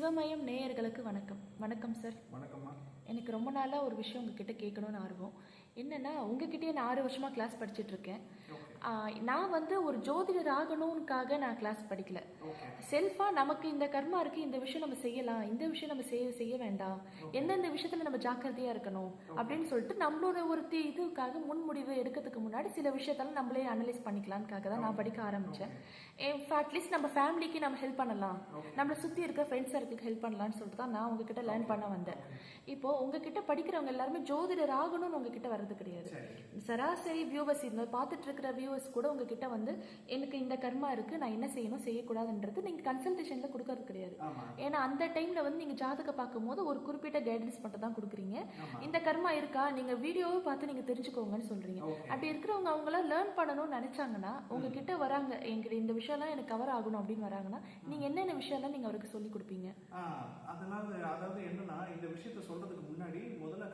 சிவமயம் நேயர்களுக்கு வணக்கம். வணக்கம் சார். வணக்கம்மா. எனக்கு ரொம்ப நாளாக ஒரு விஷயம் உங்ககிட்ட கேட்கணும்னு ஆர்வம். என்னென்னா, உங்ககிட்டயே நான் 6 வருஷமாக கிளாஸ் படிச்சுட்ருக்கேன். நான் ஒரு ஜோதிடர் ஆகணும்னுக்காக நான் கிளாஸ் படிக்கல. செல்ஃபாக நமக்கு இந்த கர்மா இருக்குது, இந்த விஷயம் நம்ம செய்யலாம், இந்த விஷயம் நம்ம செய்ய வேண்டாம், எந்தெந்த விஷயத்தில் நம்ம ஜாக்கிரதையாக இருக்கணும் அப்படின்னு சொல்லிட்டு நம்மளோட ஒரு இதுக்காக முன்முடிவு எடுக்கிறதுக்கு முன்னாடி சில விஷயத்தெல்லாம் நம்மளே அனலைஸ் பண்ணிக்கலான்னுக்காக தான் நான் படிக்க ஆரம்பித்தேன். அட்லீஸ்ட் நம்ம ஃபேமிலிக்கு நம்ம ஹெல்ப் பண்ணலாம், நம்மளை சுற்றி இருக்க ஃப்ரெண்ட்ஸ் சர்க்கிளுக்கு ஹெல்ப் பண்ணலான்னு சொல்லிட்டு தான் நான் உங்ககிட்ட லேர்ன் பண்ண வந்தேன். இப்போது உங்ககிட்ட படிக்கிறவங்க எல்லாருமே ஜோதிடர் ஆகணும்னு உங்ககிட்ட வர்றது கிடையாது. சராசரி வியூவர்ஸ் இந்த பார்த்துட்டு இருக்கிற வியூவர்ஸ் கூட உங்ககிட்ட எனக்கு இந்த கர்மா இருக்குது, நான் என்ன செய்யணும் செய்யக்கூடாதுன்றது நீங்கள் கன்சல்டேஷனில் கொடுக்கறது கிடையாது. ஏன்னா அந்த டைமில் நீங்கள் ஜாதகம் பார்க்கும்போது ஒரு குறிப்பிட்ட கைடன்ஸ் மட்டும் தான் கொடுக்குறீங்க. இந்த கர்மா இருக்கா, நீங்கள் வீடியோவை பார்த்து நீங்கள் தெரிஞ்சுக்கோங்கன்னு சொல்கிறீங்க. அப்படி இருக்கிறவங்க அவங்களாம் லேர்ன் பண்ணணும்னு நினச்சாங்கன்னா உங்ககிட்ட வராங்க, எங்கிட்ட இந்த விஷயம்லாம் எனக்கு கவர் ஆகணும் அப்படின்னு வராங்கன்னா நீங்கள் என்னென்ன விஷயம்லாம் நீங்கள் அவருக்கு சொல்லி கொடுப்பீங்க? அதாவது என்னன்னா, இந்த விஷயத்த சொல்றதுக்கு முன்னாடி முதல்ல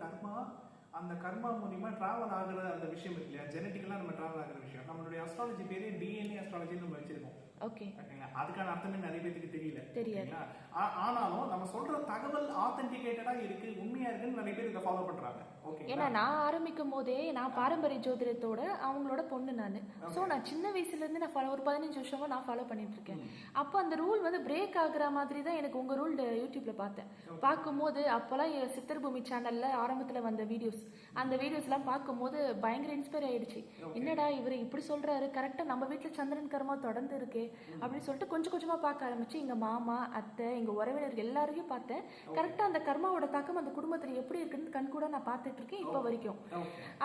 அந்த கர்மா மூலியமா டிராவல் ஆகுற அந்த விஷயம் இருக்கு இல்லையா, ஜெனட்டிக்கலா நம்ம டிராவல் ஆகுற விஷயம். நம்மளுடைய அஸ்ட்ராலஜி பேரே டிஎன்ஏ அஸ்ட்ராலஜின்னு நம்ம வச்சிருக்கோம். அதுக்கான அர்த்தமே நிறைய பேருக்கு தெரியல. ஆனாலும் நம்ம சொல்ற தகவல் ஆத்தென்டிகேட்டடா இருக்கு, உண்மையா இருக்குன்னு நிறைய பேர் இதை ஃபாலோ பண்றாங்க. ஏன்னா நான் ஆரம்பிக்கும் போதே நான் பாரம்பரிய ஜோதிடத்தோட அவங்களோட பொண்ணு நான் சின்ன வயசுல இருந்து நான் ஒரு 15 வருஷமா நான் ஃபாலோ பண்ணிட்டு இருக்கேன். அப்போ அந்த ரூல் பிரேக் ஆகுற மாதிரி தான் எனக்கு உங்க ரூல் யூடியூப்ல பார்த்தேன். பார்க்கும்போது அப்போல்லாம் சித்தர் பூமி சேனல்ல ஆரம்பத்துல வந்த அந்த வீடியோஸ் எல்லாம் பார்க்கும்போது பயங்கர இன்ஸ்பயர் ஆயிடுச்சு. என்னடா இவர் இப்படி சொல்றாரு, கரெக்டா நம்ம வீட்டுல சந்திரன் கர்மா தொடர்ந்து இருக்கே அப்படின்னு சொல்லிட்டு கொஞ்சம் கொஞ்சமா பார்க்க ஆரம்பிச்சு எங்க மாமா, அத்தை, எங்க உறவினர்கள் எல்லாரையும் பார்த்தேன். கரெக்டா அந்த கர்மாவோட தாக்கம் அந்த குடும்பத்துல எப்படி இருக்குன்னு கண் கூட நான் பார்த்துட்டு இருக்கேன் இப்ப வரைக்கும்.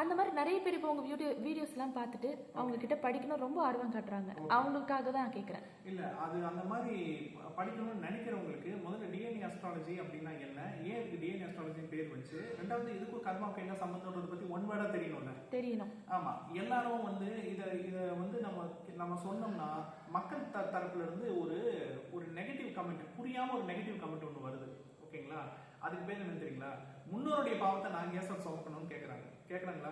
அந்த மாதிரி நிறைய பேர் இப்போ உங்க வீடியோஸ் எல்லாம் பார்த்துட்டு அவங்க கிட்ட படிக்கணும் ரொம்ப ஆர்வம் காட்டுறாங்க. அவங்களுக்காக தான் கேட்கிறேன். இல்ல, அது அந்த மாதிரி படிக்கணும்னு நினைக்கிறவங்களுக்கு முதல்ல டிஎன்ஏ அஸ்ட்ராலஜி அப்படின்னா என்ன, ஏன் இதுக்கு டிஎன்ஏ அஸ்ட்ராலஜி பேர் வச்சு, ரெண்டாவது இதுக்கும் கர்மாவுக்கு என்ன சம்பந்தம்ன்றத பத்தி ஒன் வேர்டா தெரியணும். ஆமா, எல்லாரும் இத நம்ம சொன்னோம்னா மக்கள் தரப்புல இருந்து ஒரு நெகட்டிவ் கமெண்ட், புரியாம ஒரு நெகட்டிவ் கமெண்ட் ஒன்று வருது. ஓகேங்களா? அதுக்கு பேர் என்ன தெரியுங்களா? முன்னோருடைய பாவத்தை நாங்க ஏன் சார் சுமக்கணும்னு கேக்குறாங்களா?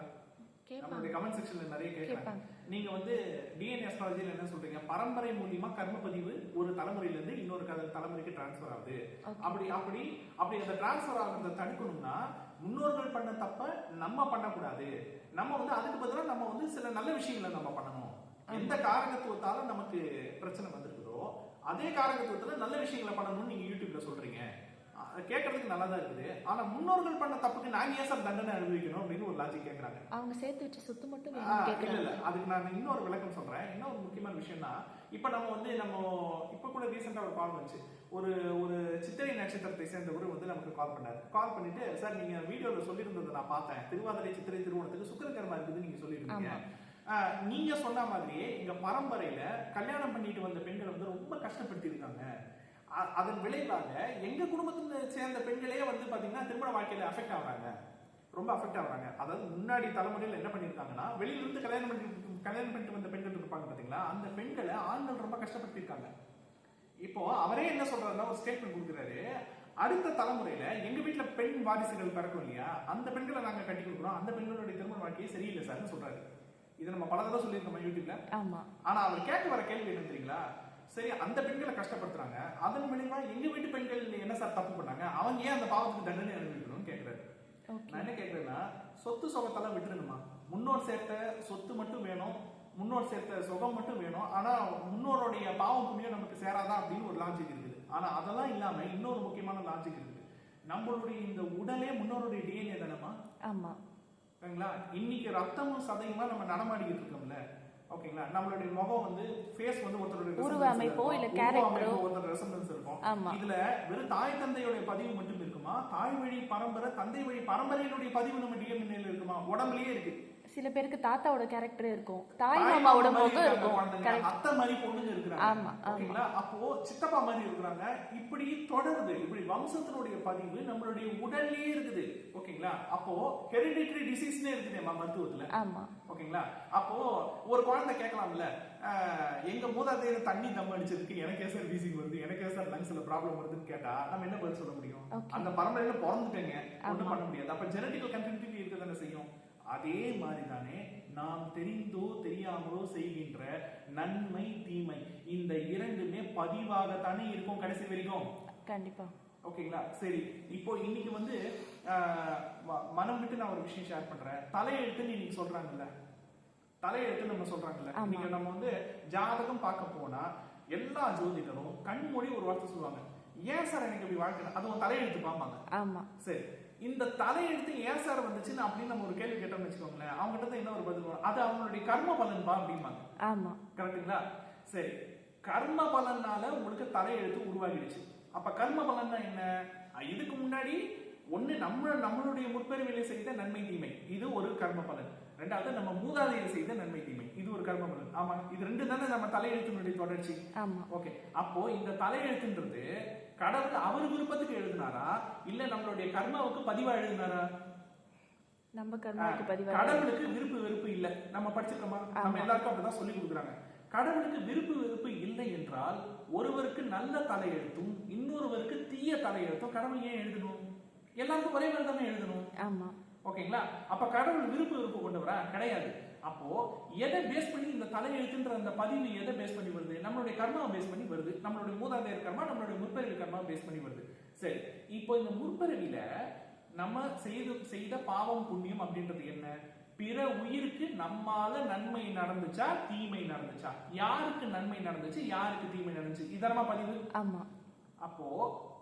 நம்மளுடைய கமெண்ட் செக்ஷன்ல நிறைய கேட்கறாங்க. நீங்க டிஎன்ஏ அஸ்ட்ராலஜில என்ன சொல்றீங்க, பரம்பரை மூலியமா கர்ம பதிவு ஒரு தலைமுறையில இருந்து இன்னொரு தலைமுறைக்கு டிரான்ஸ்பர் ஆகுது. அப்படி அந்த டிரான்ஸ்பர் ஆகுறத தடுக்கணும்னா முன்னோர்கள் பண்ண தப்ப நம்ம பண்ணக்கூடாது. நம்ம அதுக்கு பதிலாக நம்ம சில நல்ல விஷயங்களை நம்ம பண்ணணும். எந்த காரகத்துவத்தால நமக்கு பிரச்சனை வந்திருக்குதோ அதே காரகத்துவத்துல நல்ல விஷயங்களை பண்ணணும்னு நீங்க யூடியூப்ல சொல்றீங்க. கேட்கறதுக்கு நல்லா தான் இருக்குது. ஆனா முன்னோர்கள் பண்ண தப்புக்கு நாங்க ஏன் சார் தண்டனை அனுபவிக்கணும் அப்படின்னு ஒரு லாஜிக் கேட்கறாங்க. அவங்க சேர்த்து வச்சு சொத்து மட்டும் இல்ல, அதுக்கு நான் இன்னொரு விளக்கம் சொல்றேன். இன்னொரு முக்கியமான விஷயம்னா, இப்ப நம்ம இப்ப கூட ரீசெண்டா ஒரு கால் வந்துச்சு. ஒரு சித்திரை நட்சத்திரத்தை சேர்ந்தவர் நமக்கு கால் பண்ணாரு. கால் பண்ணிட்டு, சார் நீங்க வீடியோல சொல்லியிருந்ததை நான் பார்த்தேன், திருவாதிரை சித்திரை திருவோணத்துக்கு சுக்கிரகர்மா இருக்குது நீங்க சொல்லியிருந்தீங்க. நீங்க சொன்ன மாதிரியே எங்க பரம்பரையில கல்யாணம் பண்ணிட்டு வந்த பெண்கள் ரொம்ப கஷ்டப்படுத்தி இருக்காங்க. அதன் விளைவாக எங்க குடும்பத்தை சேர்ந்த பெண்களே பாத்தீங்கன்னா திருமண வாழ்க்கையில ரொம்ப அஃபெக்ட் ஆகுறாங்க. அதாவது முன்னாடி தலைமுறையில என்ன பண்ணிருக்காங்கன்னா, வெளியில இருந்து கல்யாணம் பண்ணிட்டு வந்த பெண்கள் இருப்பாங்க பாத்தீங்களா, அந்த பெண்களை ஆண்கள் ரொம்ப கஷ்டப்படுத்திருக்காங்க. இப்போ அவரே என்ன சொல்றாருன்னா, ஒரு ஸ்டேட்மெண்ட் கொடுக்குறாரு, அடுத்த தலைமுறையில எங்க வீட்டுல பெண் வாரிசுகள் பிறக்கும் இல்லையா, அந்த பெண்களை நாங்க கட்டி கொடுக்குறோம், அந்த பெண்களுடைய திருமண வாழ்க்கையே சரியில்லை சார்னு சொல்றாரு. இதை நம்ம பல தடவை சொல்லியிருக்கோம் யூடியூப்ல. ஆனா அவர் கேட்க வர கேள்வி என்ன தெரியுங்களா, சரி அந்த பெண்களை கஷ்டப்படுத்துறாங்க, அதன் மூலியமா எங்க வீட்டு பெண்கள் என்ன சார் தப்பு பண்ணாங்க, அவங்க ஏன் அந்த பாவத்துக்கு தண்டனை அனுபவிக்கணும்னு கேட்கிறாரு. நான் என்ன கேட்கிறேன்னா, சொத்து சுகத்தெல்லாம் விட்டுருணுமா, முன்னோர் சேர்த்த சொத்து மட்டும் வேணும், முன்னோர் சேர்த்த சுகம் மட்டும் வேணும், ஆனா முன்னோருடைய பாவம் புண்ணியம் நமக்கு சேராதா அப்படின்னு ஒரு லாஜிக் இருக்குது. ஆனா அதெல்லாம் இல்லாம இன்னொரு முக்கியமான லாஜிக் இருக்குது. நம்மளுடைய இந்த உடலே முன்னோருடைய டிஎன்ஏ தானமா. ஆமா, ஓகேங்களா? இன்னைக்கு ரத்தமும் சதையுமா நம்ம நடமாடிக்கிட்டு இருக்கோம்ல. ஓகேங்களா? நம்மளுடைய முகம் ஃபேஸ் ஒருத்தருடைய உருவமைப்போ இல்ல கேரக்டரோ ஒருத்தர் ரெசம்பன்ஸ் இருக்கும். இதுல வெறும் தாய் தந்தையோட பதிவு மட்டும் இருக்குமா, தாய் வழி பரம்பரை தந்தை வழி பரம்பரையினுடைய பதிவு நம்ம டிஎன்ஏல இருக்குமா? உடம்புலயே இருக்கு. சில பேருக்கு தாத்தாவோட கேரக்டர் இருக்கும், தாய் மாமாவோட முகம் இருக்கும், அத்தை மாதிரி பொண்ணுங்க இருக்கிறாங்க. ஓகேங்களா? அப்போ சித்தப்பா மாதிரி இருக்கிறாங்க. இப்படி தொடருது. இப்படி வம்சத்தினுடைய பதிவு நம்மளுடைய உடல்லயே இருக்குது. ஓகேங்களா? அப்போ ஹெரிடிட்டரி டிசீஸ்னே இருக்குது மருத்துவத்துல. ஓகேங்களா? அப்போ ஒரு குழந்தை கேட்கலாம்ல, எங்க மூதாதையர் தண்ணி தம் அடிச்சதுக்கு எனக்கே சார் வீசிங் வருது, எனக்கே சார் லங்ஸ்ல ப்ராப்ளம் வருதுன்னு கேட்டா நம்ம என்ன பதில் சொல்ல முடியும்? அந்த பரம்பரையில பிறந்துட்டேங்க, ஒண்ணும் பண்ண முடியாது. அப்ப ஜெனடிக்கல் கண்டினியூட்டி இருக்க தானே செய்யும். அதே மாதிரி தானே நாம் தெரிந்தோ தெரியாமலோ செய்கின்ற நன்மை தீமை, இந்த இரண்டுமே பதிவாகத்தானே இருக்கும் கடைசி வரைக்கும். கண்டிப்பா. ஓகேங்களா? சரி, இப்போ இன்னைக்கு வந்து மனம் விட்டு நான் ஒரு விஷயம் ஷேர் பண்றேன். தலையெழுத்துன்னு இன்னைக்கு சொல்றாங்கல்ல, தலையெழுத்து நம்ம சொல்றாங்கல்ல, இன்னைக்கு நம்ம வந்து ஜாதகம் பார்க்க போனா எல்லா ஜோதிடரும் கண்மூடி ஒரு வார்த்தை சொல்லுவாங்க, ஏன் சார் எனக்கு இப்படி வாழ்க்கை, அது உன் தலையெழுத்து பாம்பாங்க. ஆமா. சரி, இந்த தலையெழுத்து ஏன் சார் வந்துச்சுன்னு அப்படின்னு நம்ம ஒரு கேள்வி கேட்டோம்னு வச்சுக்கோங்களேன், அவங்க கிட்ட என்ன ஒரு பதில் வரும், அது அவங்களுடைய கர்ம பலன் பா அப்படிம்பாங்க. ஆமா. கரெக்டுங்களா? சரி, கர்ம பலனால உங்களுக்கு தலையெழுத்து உருவாகிடுச்சு. அப்ப கர்ம பலன்னா என்ன? இதுக்கு முன்னாடி ஒண்ணு நம்மளுடைய முற்பிறவியில செய்த நன்மை தீமை, இது ஒரு கர்ம பலன். ரெண்டாவது நம்ம மூதாதையர் செய்த நன்மை தீமை, இது ஒரு கர்ம பலன். ஆமா, இது ரெண்டு தானே நம்ம தலையெழுத்தினுடைய தொடர்ச்சி. ஆமா. ஓகே, அப்போ இந்த தலையெழுத்துன்றது கடவுள் அவர் விருப்பத்துக்கு எழுதினாரா இல்ல நம்மளுடைய கர்மாவுக்கு பதிவா எழுதினாரா? நம்ம கர்மாவுக்கு பதிவா. கடவுளுக்கு விருப்பு வெறுப்பு இல்ல, நம்ம படிச்சிருக்கோமா? நம்ம எல்லாருக்கும் அப்படிதான் சொல்லி கொடுக்குறாங்க. கடவுளுக்கு விருப்பு வெறுப்பு இல்லை என்றால் ஒருவருக்கு நல்ல தலையெழுத்தும் இன்னொருவருக்கு தீய தலையெழுத்தும் கடவுள் ஏன் எழுதணும்? எல்லாருக்கும் ஒரே மாதிரி தானே எழுதணும். ஆமா. ஓகேங்களா? அப்ப கடவுள் விருப்பு வெறுப்பு கொண்டவரா? கிடையாது. அப்போ எதை பேஸ் பண்ணி இந்த தலையெழுத்துன்ற அந்த பதிவு எதை பேஸ் பண்ணி வருது? நம்மளுடைய கர்மாவை பேஸ் பண்ணி வருது. நம்மளுடைய மூதாதையர் கர்மா, நம்மளுடைய முற்பிறவி கர்மா பேஸ் பண்ணி வருது. சரி, இப்போ இந்த முற்பிறவில நம்ம செய்த பாவம் புண்ணியம் அப்படின்றது என்ன? பிற உயிருக்கு நம்மால நன்மை நடந்துச்சா தீமை நடந்துச்சா? யாருக்கு நன்மை நடந்துச்சு, யாருக்கு தீமை நடந்துச்சு, இதரமா பதிவு. ஆமா. அப்போ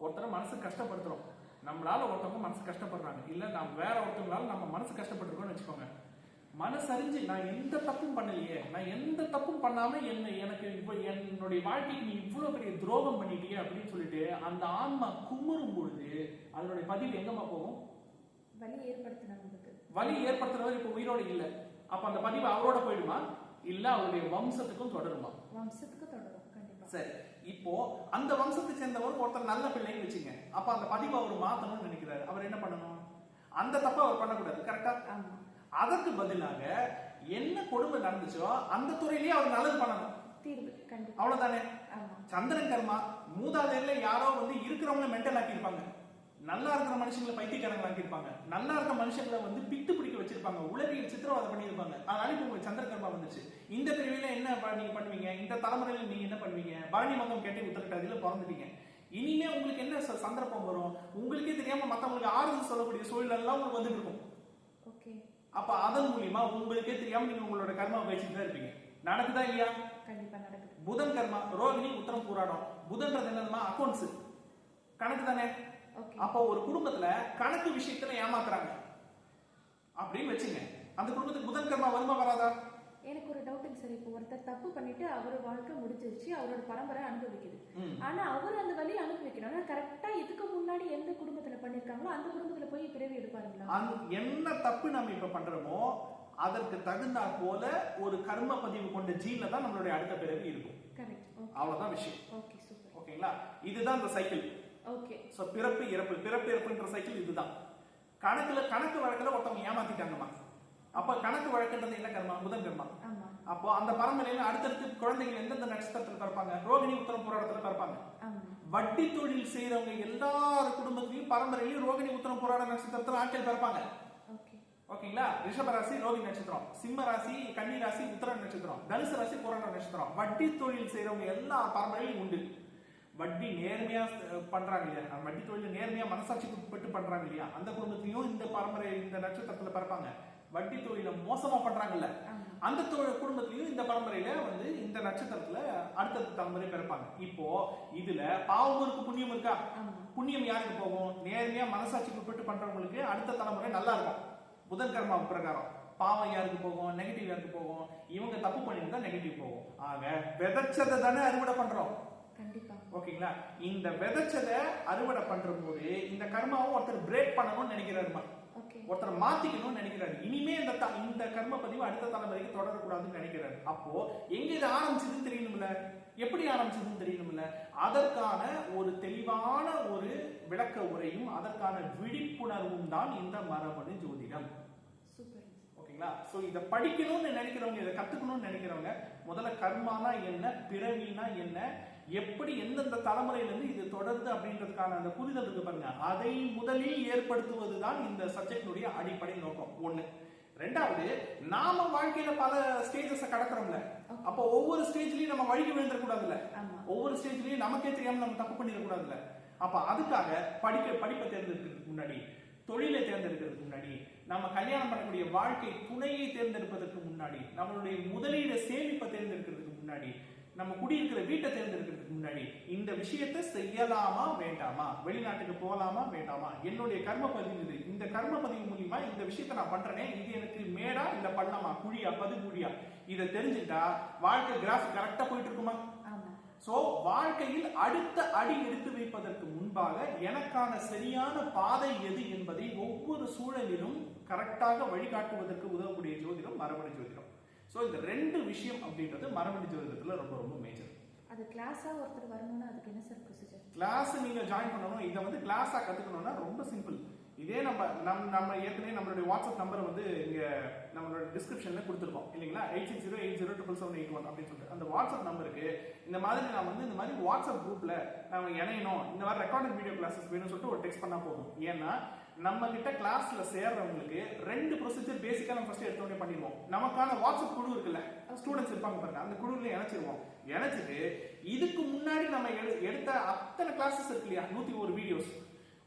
ஒருத்தர் மனசு கஷ்டப்படுத்துறோம், நம்மளால ஒருத்தவங்க மனசு கஷ்டப்படுறாங்க, இல்ல நான் வேற ஒருத்தவங்களால நம்ம மனசு கஷ்டப்பட்டுருக்கோம்னு வச்சுக்கோங்க. மனசறிஞ்சு நான் எந்த தப்பும் பண்ணலையே, நான் எந்த தப்பும் பண்ணாம எனக்கு இப்ப என்னுடைய வாழ்க்கைக்கு நீ இவ்வளவு பெரிய துரோகம் பண்ணிட்டியே அப்படின்னு சொல்லிட்டு அந்த ஆன்மா குமுறும் பொழுது அதனுடைய பதிவு எங்கம்மா போகும்? வலி ஏற்படுத்துறவர் இப்ப உயிரோட இல்ல, அப்ப அந்த பதிவு அவரோட போயிடுமா இல்ல அவருடைய வம்சத்துக்கும் தொடருமா? வம்சத்துக்கு தொடரும். கண்டிப்பா. சரி, இப்போ அந்த வம்சத்தை சேர்ந்தவர் ஒருத்தர் நல்ல பிள்ளைன்னு வச்சுங்க, அப்ப அந்த பதிவை அவர் மாத்தணும்னு நினைக்கிறாரு, அவர் என்ன பண்ணணும்? அந்த தப்ப அவர் பண்ணக்கூடாது. கரெக்டா? அதற்கு பதிலாக என்ன கொடுமை நடந்துச்சோ அந்த துறையிலேயே அவர் நல்லது பண்ணணும். அவ்வளவுதானே? சந்திரன் கர்மா, மூதாதையர்ல யாரோ வந்து இருக்கிறவங்க மென்டல் ஆக்கியிருப்பாங்க, நல்லா இருக்கிற மனுஷங்களை பைத்தியக்காரங்க ஆக்கியிருப்பாங்க, நல்லா இருக்கிற மனுஷங்களை வந்து பித்து பிடிக்க வச்சிருப்பாங்க, உலகில் சித்திரவதை பண்ணியிருப்பாங்க. அதனால இப்ப உங்களுக்கு சந்திர கர்மா வந்துச்சு. இந்த பிரிவில என்ன நீங்க பண்ணுவீங்க? இந்த தலைமுறையில நீங்க என்ன பண்ணுவீங்க? பரணி மதம் கேட்டு உத்தரட்டாதியில பிறந்துட்டீங்க. இனிமே உங்களுக்கு என்ன சந்தர்ப்பம் வரும்? உங்களுக்கே தெரியாம மத்தவங்களுக்கு ஆறுதல் சொல்லக்கூடிய சூழல் எல்லாம் உங்களுக்கு வந்துட்டு இருக்கும். அப்ப அதன் மூலியமா உங்களுக்கே தெரியாம நீங்க உங்களோட கர்மா பேசிட்டு தான் இருப்பீங்க. நடக்குதா இல்லையா? கண்டிப்பா நடக்குது. புதன் கர்மா, ரோகிணி உத்தரம் பூராடம். புதன்றது என்னன்னா அக்கௌண்ட்ஸ், கணக்கு தானே. அப்ப ஒரு குடும்பத்துல கணக்கு விஷயத்துல ஏமாத்துறாங்க அப்படின்னு வச்சுங்க, அந்த குடும்பத்துக்கு புதன் கர்மா வருமா வராதா? எனக்கு ஒரு டவுட்டுங்க சார். இப்போ ஒருத்தர் தப்பு பண்ணிட்டு அவர் வாழ்க்கை முடிஞ்சிருச்சு, அவரோட பரம்பரை அனுபவிக்குது. ஆனா அவர் அந்த வழியை அனுபவிக்கணும். ஆனா கரெக்டா இதுக்கு முன்னாடி எந்த குடும்பத்துல பண்ணிருக்காங்களோ அந்த குடும்பத்துல போய் பிறவி எடுப்பாருங்களா? என்ன தப்பு நம்ம இப்ப பண்றோமோ அதற்கு தகுந்தா போல ஒரு கர்ம பதிவு கொண்ட ஜீன்ல தான் நம்மளுடைய அடுத்த பிறவி இருக்கும். கரெக்ட். அவ்வளவுதான் விஷயம். Okay, super. ஓகேங்களா? இதுதான் இந்த சைக்கிள். ஓகே. சோ பிறப்பு இறப்புன்ற சைக்கிள் இதுதான். கணக்கு வழக்குல ஒருத்தவங்க ஏமாத்திட்டாங்கம்மா, அப்ப கணக்கு வழக்குன்றது என்ன கர்மா? புதன் கர்மா. அப்போ அந்த பரம்பரையில அடுத்தடுத்து குழந்தைகள் எந்தெந்த நட்சத்திரத்துல பிறப்பாங்க? ரோகிணி உத்தரம் போராடத்துல பிறப்பாங்க. வட்டி தொழில் செய்யறவங்க எல்லார் குடும்பத்திலையும் பரம்பரையிலும் ரோகிணி உத்தரம் போராட நட்சத்திரத்துல ஆட்கள் பிறப்பாங்க. ஓகேங்களா? ரிஷப ராசி ரோகிணி நட்சத்திரம், சிம்ம ராசி கன்னி ராசி உத்தர நட்சத்திரம், தனுசு ராசி போராட நட்சத்திரம். வட்டி தொழில் செய்யறவங்க எல்லா பரம்பரையிலும் உண்டு. வட்டி நேர்மையா பண்றாங்க இல்லையா, வட்டி தொழில் நேர்மையா மனசாட்சிக்கு உட்பட்டு பண்றாங்க இல்லையா, அந்த குடும்பத்திலையும் இந்த பரம்பரை இந்த நட்சத்திரத்துல பிறப்பாங்க. வட்டி தொழில மோசமா பண்றாங்கல்ல, அந்த குடும்பத்திலையும் இந்த பரம்பரையில வந்து இந்த நட்சத்திரத்துல அடுத்த தலைமுறை பிறப்பாங்க. இப்போ இதுல பாவம் இருக்கு புண்ணியம் இருக்கா? புண்ணியம் யாருக்கு போகும்? நேர்மையா மனசாட்சிக்கு உட்பட்டு பண்றவங்களுக்கு அடுத்த தலைமுறை நல்லா இருக்கும். புதன் கர்மா பிரகாரம் பாவம் யாருக்கு போகும்? நெகட்டிவ் யாருக்கு போகும்? இவங்க தப்பு பண்ணிட்டு தான் நெகட்டிவ் போகும். ஆக விதைச்சதை தானே அறுவடை பண்றோம். ஓகேங்களா? இந்த விதைச்சதை அறுவடை பண்ற போது இந்த கர்மாவும் ஒருத்தர் பிரேக் பண்ணணும்னு நினைக்கிறாருமா, ஒருத்தர் மாத்திக்கணும்னு நினைக்கிறாரு. இனிமே இந்த கர்ம பதிவு அடுத்த தலைமுறைக்கு தொடரக்கூடாதுன்னு நினைக்கிறாரு. அப்போ எங்க இது ஆரம்பிச்சதுன்னு தெரியணும்ல, எப்படி ஆரம்பிச்சதுன்னு தெரியணும்ல, அதற்கான ஒரு தெளிவான ஒரு விளக்க உரையும் அதற்கான விழிப்புணர்வும் தான் இந்த மரபணு ஜோதிடம். ஓகேங்களா? சோ இத படிக்கணும்னு நினைக்கிறவங்க, இதை கத்துக்கணும்னு நினைக்கிறவங்க முதல்ல கர்மானா என்ன, பிறவினா என்ன, எப்படி எந்தெந்த தலைமுறையிலிருந்து இது தொடருது அப்படின்றதுக்கான அந்த புரிதல் இருக்கு பாருங்க, அதை முதலில் ஏற்படுத்துவதுதான் இந்த சப்ஜெக்டுடைய அடிப்படை நோக்கம். ஒண்ணு. ரெண்டாவது, நாம வாழ்க்கையில பல ஸ்டேஜஸ் கடக்கிறோம்ல, அப்போ ஒவ்வொரு ஸ்டேஜ்லயும் நம்ம வழிக்கு விழுந்துட கூடாதுல்ல, ஒவ்வொரு ஸ்டேஜ்லயும் நமக்கே தெரியாம நம்ம தப்பு பண்ணிட கூடாதுல்ல. அப்ப அதுக்காக படிப்பை தேர்ந்தெடுக்கிறதுக்கு முன்னாடி, தொழிலை தேர்ந்தெடுக்கிறதுக்கு முன்னாடி, நம்ம கல்யாணம் பண்ணக்கூடிய வாழ்க்கை துணையை தேர்ந்தெடுப்பதற்கு முன்னாடி, நம்மளுடைய முதலீடு சேமிப்பை தேர்ந்தெடுக்கிறதுக்கு முன்னாடி, நம்ம குடியிருக்கிற வீட்டை தேர்ந்தெடுக்கிறதுக்கு முன்னாடி இந்த விஷயத்தை செய்யலாமா வேண்டாமா, வெளிநாட்டுக்கு போகலாமா வேண்டாமா, என்னுடைய கர்ம பதிவு இது, இந்த கர்ம பதிவு மூலியமா இந்த விஷயத்தை நான் பண்றேனே, இது எனக்கு மேடா இல்ல பண்ணலாமா, குழியா பதுகுழியா, இதை தெரிஞ்சுட்டா வாழ்க்கை கிராஃப் கரெக்டா போயிட்டு இருக்குமா? சோ வாழ்க்கையில் அடுத்த அடி எடுத்து வைப்பதற்கு முன்பாக எனக்கான சரியான பாதை எது என்பதை ஒவ்வொரு சூழலிலும் கரெக்டாக வழிகாட்டுவதற்கு உதவக்கூடிய ஜோதிடம் மரபணு ஜோதிடம். சோ இந்த ரெண்டு விஷயம் அப்படின்றது மரபணு ஜோதிடத்துல ரொம்ப ரொம்ப மேஜர். அது கிளாஸா ஒருத்தர் வரணும்னா அதுக்கு என்ன சார் ப்ரொசீஜர்? கிளாஸ் நீங்க ஜாயின் பண்ணணும். இதை வந்து கிளாஸா கத்துக்கணும்னா ரொம்ப சிம்பிள். இதே நம்ம ஏற்கனவே நம்மளுடைய வாட்ஸ்அப் நம்பரை வந்து இங்க நம்மளோட டிஸ்கிரிப்ஷன்ல கொடுத்துருக்கோம் இல்லைங்களா, 8608077781 அப்படின்னு சொல்லிட்டு அந்த வாட்ஸ்அப் நம்பருக்கு இந்த மாதிரி நான் வந்து இந்த மாதிரி வாட்ஸ்அப் குரூப்ல நம்ம இணையணும், இந்த மாதிரி ரெக்கார்டட் வீடியோ கிளாஸஸ் வேணும்னு சொல்லிட்டு ஒரு டெக்ஸ்ட் பண்ணா போதும். ஏன்னா நம்ம கிட்ட கிளாஸ்ல சேர்றவங்களுக்கு ரெண்டு ப்ரொசீஜர் பேசிக்கா நம்ம ஃபர்ஸ்ட் எடுத்தோடனே பண்ணிடுவோம். நமக்கான வாட்ஸ்அப் குழு இருக்குல்ல, ஸ்டூடெண்ட்ஸ் இருப்பாங்க பாருங்க, அந்த குழுல இணைச்சிருவோம். இணைச்சிட்டு இதுக்கு முன்னாடி நம்ம எடுத்த அத்தனை கிளாஸஸ் இருக்கு இல்லையா, 101 வீடியோஸ்,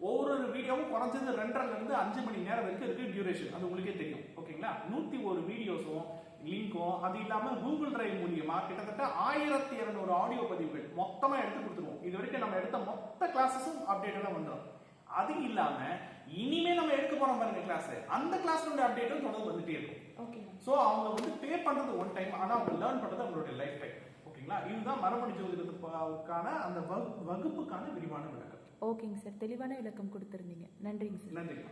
ஒவ்வொரு வீடியோவும் குறைஞ்சது 2.5 இருந்து 5 மணி நேரம் வரைக்கும் இருக்கு டியூரேஷன், அது உங்களுக்கே தெரியும் ஓகேங்களா. 101 வீடியோஸும் லிங்கும் அது இல்லாம கூகுள் டிரைவ் மூலியமா கிட்டத்தட்ட 1200 ஆடியோ பதிவுகள் மொத்தமா எடுத்து கொடுத்துருவோம். இது வரைக்கும் நம்ம எடுத்த மொத்த கிளாஸஸும் அப்டேட்டடா வந்துடும். அது இல்லாம இனிமே நம்ம எடுக்க போறோம் பாருங்க கிளாஸ், அந்த கிளாஸோட அப்டேட்டும் தொடர்ந்து வந்துட்டே இருக்கும். சோ அவங்க வந்து பே பண்றது ஒன் டைம், ஆனா அவங்க லேர்ன் பண்றது அவங்களுடைய லைஃப் டைம். ஓகேங்களா, இதுதான் மரபணு ஜோதிடத்துக்கான அந்த வகுப்புக்கான விரிவான விளக்கம். ஓகேங்க சார், தெளிவான விளக்கம் கொடுத்துருந்தீங்க. நன்றிங்க சார். நன்றிங்க.